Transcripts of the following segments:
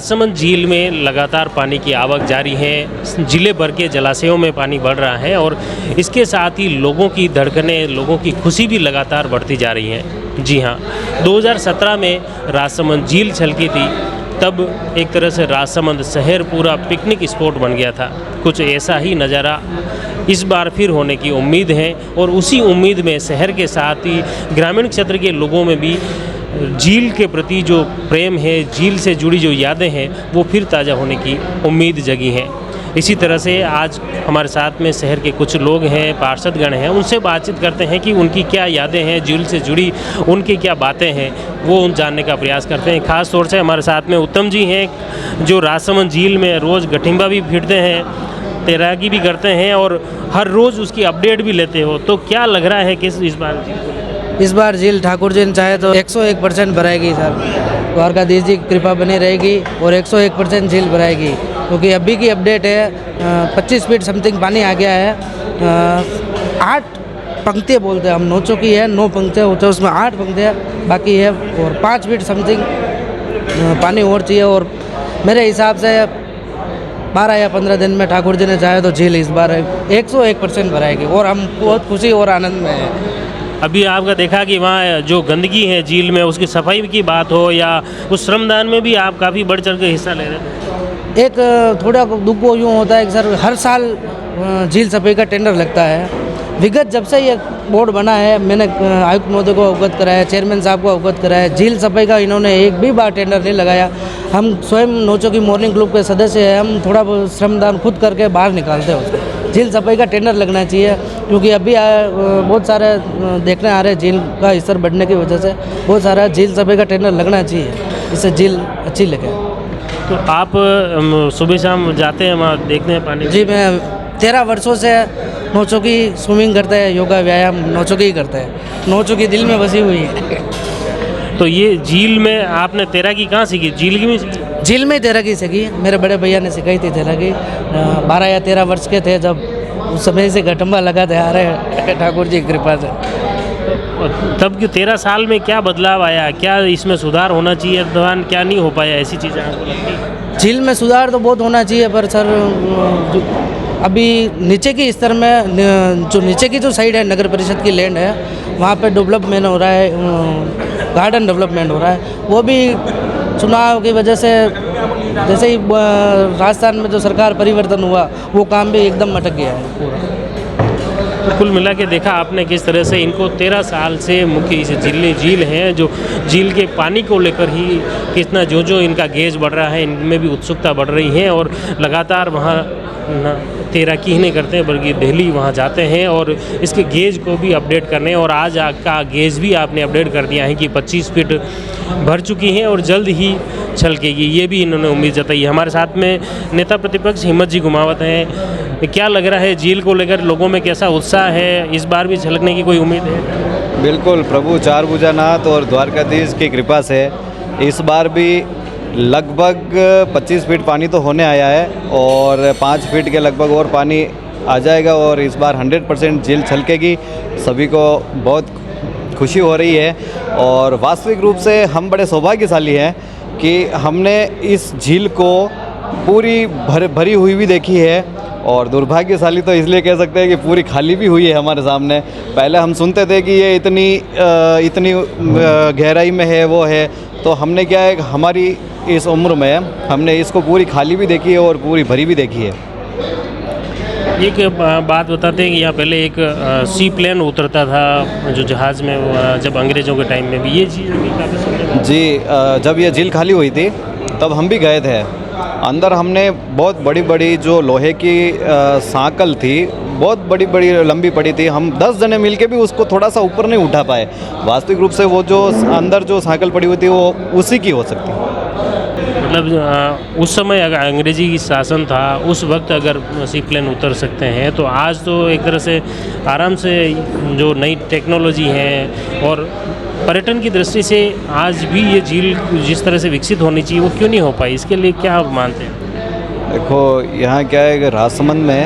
राजसमंद झील में लगातार पानी की आवक जारी है। जिले भर के जलाशयों में पानी बढ़ रहा है और इसके साथ ही लोगों की धड़कनें, लोगों की खुशी भी लगातार बढ़ती जा रही है। जी हाँ, 2017 में राजसमंद झील छलकी थी, तब एक तरह से राजसमंद शहर पूरा पिकनिक स्पॉट बन गया था। कुछ ऐसा ही नज़ारा इस बार फिर होने की उम्मीद है और उसी उम्मीद में शहर के साथ ही ग्रामीण क्षेत्र के लोगों में भी झील के प्रति जो प्रेम है, झील से जुड़ी जो यादें हैं, वो फिर ताज़ा होने की उम्मीद जगी है। इसी तरह से आज हमारे साथ में शहर के कुछ लोग हैं, पार्षदगण हैं, उनसे बातचीत करते हैं कि उनकी क्या यादें हैं, झील से जुड़ी उनकी क्या बातें हैं, वो उन जानने का प्रयास करते हैं। ख़ास तौर से हमारे साथ में उत्तम जी हैं, जो राजसमंद झील में रोज़ गठिंबा भी फिरते हैं, तैराकी भी करते हैं और हर रोज़ उसकी अपडेट भी लेते हो। तो क्या लग रहा है कि इस बार झील ठाकुर जी ने चाहे तो 101% भराएगी सर। द्वारकाधीश जी की कृपा बनी रहेगी और 101% झील भराएगी, क्योंकि अभी की अपडेट है 25 फीट समथिंग पानी आ गया है। 8 पंक्तियाँ बोलते हैं हम, 9 चौकी है, 9 पंक्तियाँ होते हैं, उसमें 8 पंक्तियाँ बाकी है और 5 फीट समथिंग पानी और चाहिए। और मेरे हिसाब से 12 या 15 दिन में ठाकुर जी ने चाहे तो झील इस बार 101% भराएगी और हम बहुत खुशी और आनंद में हैं। अभी आपका देखा कि वहाँ जो गंदगी है झील में, उसकी सफाई की बात हो या उस श्रमदान में भी आप काफ़ी बढ़ चढ़ के हिस्सा ले रहे थे। एक थोड़ा दुख यूँ होता है कि सर हर साल झील सफाई का टेंडर लगता है। विगत जब से ये बोर्ड बना है, मैंने आयुक्त महोदय को अवगत कराया, चेयरमैन साहब को अवगत कराया, झील सफाई का इन्होंने एक भी बार टेंडर नहीं लगाया। हम स्वयं नौचों की मॉर्निंग क्लब के सदस्य हैं, हम थोड़ा श्रमदान खुद करके बाहर निकालते हैं उसको। झील सफाई का टेंडर लगना चाहिए, क्योंकि अभी बहुत सारे देखने आ रहे हैं झील का स्तर बढ़ने की वजह से बहुत सारा झील सफाई का टेंडर लगना चाहिए, इससे झील अच्छी लगे। तो आप सुबह शाम जाते हैं वहाँ देखते हैं पानी? जी, मैं 13 वर्षों से नौचों की स्विमिंग करते हैं, योगा व्यायाम नौचों की करते हैं। नौचों की दिल में बसी हुई है। तो ये झील में आपने तैराकी कहाँ सीखी? झील में सीखी? झील में तैराकी सीखी, मेरे बड़े भैया ने सिखाई थी तैराकी। 12 या 13 वर्ष के थे जब, उस समय से गठिंबा लगाते आ रहे हैं ठाकुर जी की कृपा से। तब के 13 साल में क्या बदलाव आया, क्या इसमें सुधार होना चाहिए, दौरान क्या नहीं हो पाया, ऐसी चीज़ें आपको लगती है? झील में सुधार तो बहुत होना चाहिए, पर सर अभी नीचे की स्तर में जो नीचे की जो साइड है, नगर परिषद की लैंड है, वहाँ पे डेवलपमेंट हो रहा है, गार्डन डेवलपमेंट हो रहा है। वो भी चुनाव की वजह से, जैसे ही राजस्थान में जो सरकार परिवर्तन हुआ, वो काम भी एकदम अटक गया है पूरा। कुल मिला के देखा आपने किस तरह से इनको 13 साल से मुख्य इस झील है, जो झील के पानी को लेकर ही कितना जो इनका गेज बढ़ रहा है, इनमें भी उत्सुकता बढ़ रही है और लगातार वहाँ तैराकी ही नहीं करते हैं बल्कि डेली वहाँ जाते हैं और इसके गेज को भी अपडेट करने। और आज का गेज भी आपने अपडेट कर दिया है कि 25 फीट भर चुकी हैं और जल्द ही छलकेगी, ये भी इन्होंने उम्मीद जताई है। हमारे साथ में नेता प्रतिपक्ष हिम्मत जी गुमावत हैं। क्या लग रहा है झील को लेकर लोगों में कैसा उत्साह है? इस बार भी छलकने की कोई उम्मीद है? बिल्कुल, प्रभु चार भुजानाथ और द्वारकाधीश की कृपा से इस बार भी लगभग 25 फीट पानी तो होने आया है और 5 फीट के लगभग और पानी आ जाएगा और इस बार 100% झील छलकेगी। सभी को बहुत खुशी हो रही है और वास्तविक रूप से हम बड़े सौभाग्यशाली हैं कि हमने इस झील को पूरी भरी हुई भी देखी है और दुर्भाग्यशाली तो इसलिए कह सकते हैं कि पूरी खाली भी हुई है हमारे सामने। पहले हम सुनते थे कि ये इतनी गहराई में है, वो है, तो हमने क्या है, हमारी इस उम्र में हमने इसको पूरी खाली भी देखी है और पूरी भरी भी देखी है। एक बात बताते हैं कि यहाँ पहले एक सी प्लेन उतरता था जो जहाज़ में, जब अंग्रेज़ों के टाइम में भी ये चीज़ अभी काफ़ी सुनने में। जी, जब ये झील खाली हुई थी तब हम भी गए थे। अंदर हमने बहुत बड़ी बड़ी जो लोहे की सांकल थी, बहुत बड़ी लंबी पड़ी थी। हम 10 जने मिलके भी उसको थोड़ा सा ऊपर नहीं उठा पाए। वास्तविक रूप से वो जो अंदर जो सांकल पड़ी हुई थी वो उसी की हो सकती है। मतलब उस समय अगर अंग्रेजी की शासन था, उस वक्त अगर सी प्लेन उतर सकते हैं तो आज तो एक तरह से आराम से जो नई टेक्नोलॉजी है और पर्यटन की दृष्टि से आज भी ये झील जिस तरह से विकसित होनी चाहिए वो क्यों नहीं हो पाई? इसके लिए क्या आप मानते हैं? देखो, यहाँ क्या है कि राजसमंद में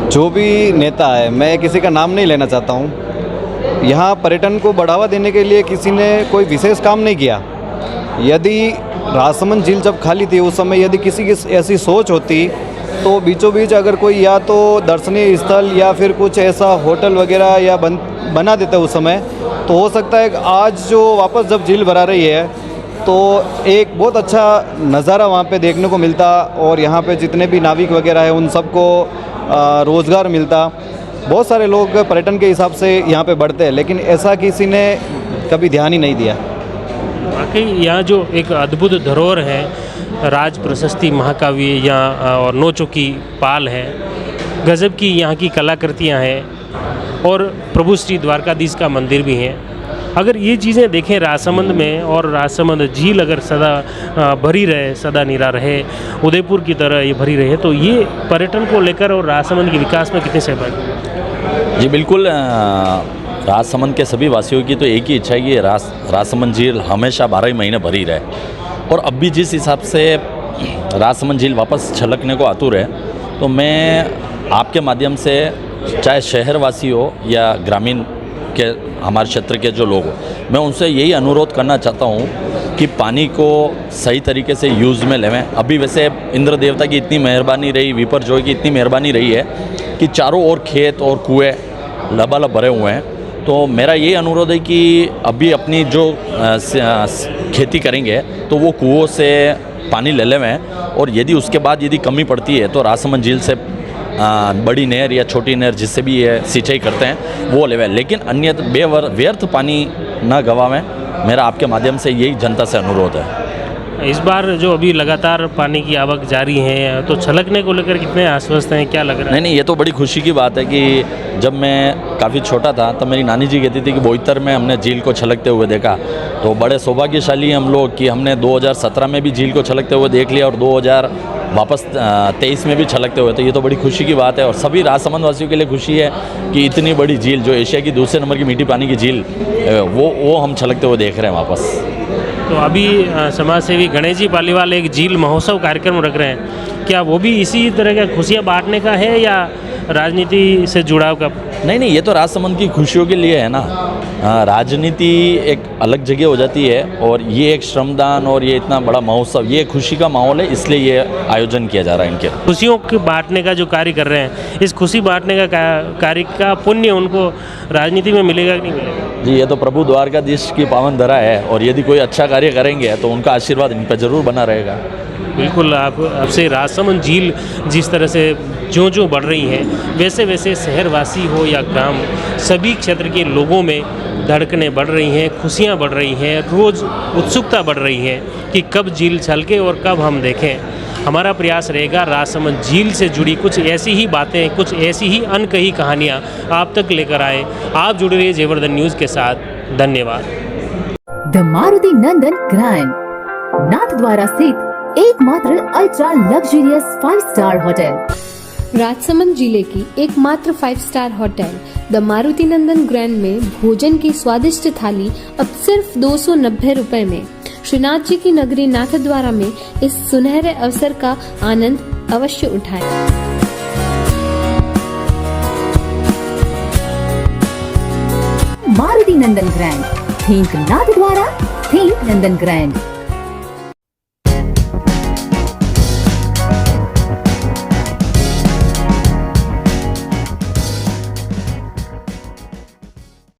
जो भी नेता है, मैं किसी का नाम नहीं लेना चाहता हूँ, यहाँ पर्यटन को बढ़ावा देने के लिए किसी ने कोई विशेष काम नहीं किया। यदि राजसमंद झील जब खाली थी उस समय यदि किसी की ऐसी सोच होती तो बीचों बीच अगर कोई या तो दर्शनीय स्थल या फिर कुछ ऐसा होटल वगैरह या बना देता उस समय, तो हो सकता है कि आज जो वापस जब झील भरा रही है तो एक बहुत अच्छा नज़ारा वहाँ पे देखने को मिलता और यहाँ पे जितने भी नाविक वगैरह हैं उन सबको रोज़गार मिलता। बहुत सारे लोग पर्यटन के हिसाब से यहाँ पे बढ़ते हैं, लेकिन ऐसा किसी ने कभी ध्यान ही नहीं दिया। वाकई यहाँ जो एक अद्भुत धरोहर है, राज प्रशस्ति महाकाव्य यहाँ और नौचौकी पाल है, गज़ब की यहाँ की कलाकृतियाँ हैं और प्रभु श्री द्वारकाधीश का मंदिर भी है। अगर ये चीज़ें देखें राजसमंद में और राजसमंद झील अगर सदा भरी रहे, सदा निरा रहे, उदयपुर की तरह ये भरी रहे, तो ये पर्यटन को लेकर और राजसमंद के विकास में कितने सहभागी? जी बिल्कुल, राजसमंद के सभी वासियों की तो एक ही इच्छा है कि राजसमंद झील हमेशा 12 महीने भरी रहे। और अब भी जिस हिसाब से राजसमंद झील वापस छलकने को आतुर है, तो मैं आपके माध्यम से चाहे शहरवासी हो या ग्रामीण के हमारे क्षेत्र के जो लोग हो, मैं उनसे यही अनुरोध करना चाहता हूँ कि पानी को सही तरीके से यूज़ में लेवें। अभी वैसे इंद्र देवता की इतनी मेहरबानी रही, विपर जोय की इतनी मेहरबानी रही है कि चारों ओर खेत और कुएँ लबालब भरे हुए हैं। तो मेरा ये अनुरोध है कि अभी अपनी जो खेती करेंगे तो वो कुओं से पानी ले लेवें, और यदि उसके बाद यदि कमी पड़ती है तो राजसमंद झील से बड़ी नहर या छोटी नहर जिससे भी ये सिंचाई करते हैं वो लेवें, लेकिन अन्यथा व्यर्थ पानी न गवावें। मेरा आपके माध्यम से यही जनता से अनुरोध है। इस बार जो अभी लगातार पानी की आवक जारी है, तो छलकने को लेकर कितने आश्वस्त हैं, क्या लग रहा है? नहीं, ये तो बड़ी खुशी की बात है कि जब मैं काफ़ी छोटा था तब मेरी नानी जी कहती थी कि बोईतर में हमने झील को छलकते हुए देखा। तो बड़े सौभाग्यशाली हम लोग कि हमने 2017 में भी झील को छलकते हुए देख लिया और 2023 में भी छलकते हुए। तो ये तो बड़ी खुशी की बात है और सभी राजसमंद वासियों के लिए खुशी है कि इतनी बड़ी झील जो एशिया की दूसरे नंबर की मीठी पानी की झील वो हम छलकते हुए देख रहे हैं वापस। तो अभी समाज सेवी गणेश जी पालीवाल एक झील महोत्सव कार्यक्रम रख रहे हैं, क्या वो भी इसी तरह का खुशियाँ बांटने का है या राजनीति से जुड़ाव का? नहीं, ये तो राजसमंद की खुशियों के लिए है ना। राजनीति एक अलग जगह हो जाती है और ये एक श्रमदान और ये इतना बड़ा महोत्सव, ये खुशी का माहौल है, इसलिए ये आयोजन किया जा रहा है इनके। खुशियों के बांटने का जो कार्य कर रहे हैं, इस खुशी बांटने का कार्य का पुण्य उनको राजनीति में मिलेगा कि नहीं मिलेगा? जी, ये तो प्रभु द्वारकाधीश की पावन धरा है और यदि कोई अच्छा कार्य करेंगे तो उनका आशीर्वाद इन पर जरूर बना रहेगा। बिल्कुल, आपसे राजसमंद झील जिस तरह से जो बढ़ रही है, वैसे वैसे शहरवासी हो या गांव, सभी क्षेत्र के लोगों में धड़कनें बढ़ रही हैं, खुशियां बढ़ रही हैं, रोज़ उत्सुकता बढ़ रही है कि कब झील छलके और कब हम देखें। हमारा प्रयास रहेगा राजसमंद झील से जुड़ी कुछ ऐसी ही बातें, कुछ ऐसी ही अनकही कहानियाँ आप तक लेकर आए। आप जुड़े रहिए जयवर्धन न्यूज़ के साथ। धन्यवाद। The Maruti Nandan grand, Nathdwara स्थित एकमात्र ultra luxurious 5 star hotel. Rajsamand जिले की एकमात्र 5 star hotel the Maruti Nandan grand में भोजन की स्वादिष्ट थाली अब सिर्फ 290 रुपए में। श्रीनाथ जी की नगरी नाथद्वारा में इस सुनहरे अवसर का आनंद अवश्य उठाएं। मारुति नंदन ग्रैंड, थिंक नाथद्वारा, थिंक नंदन ग्रैंड।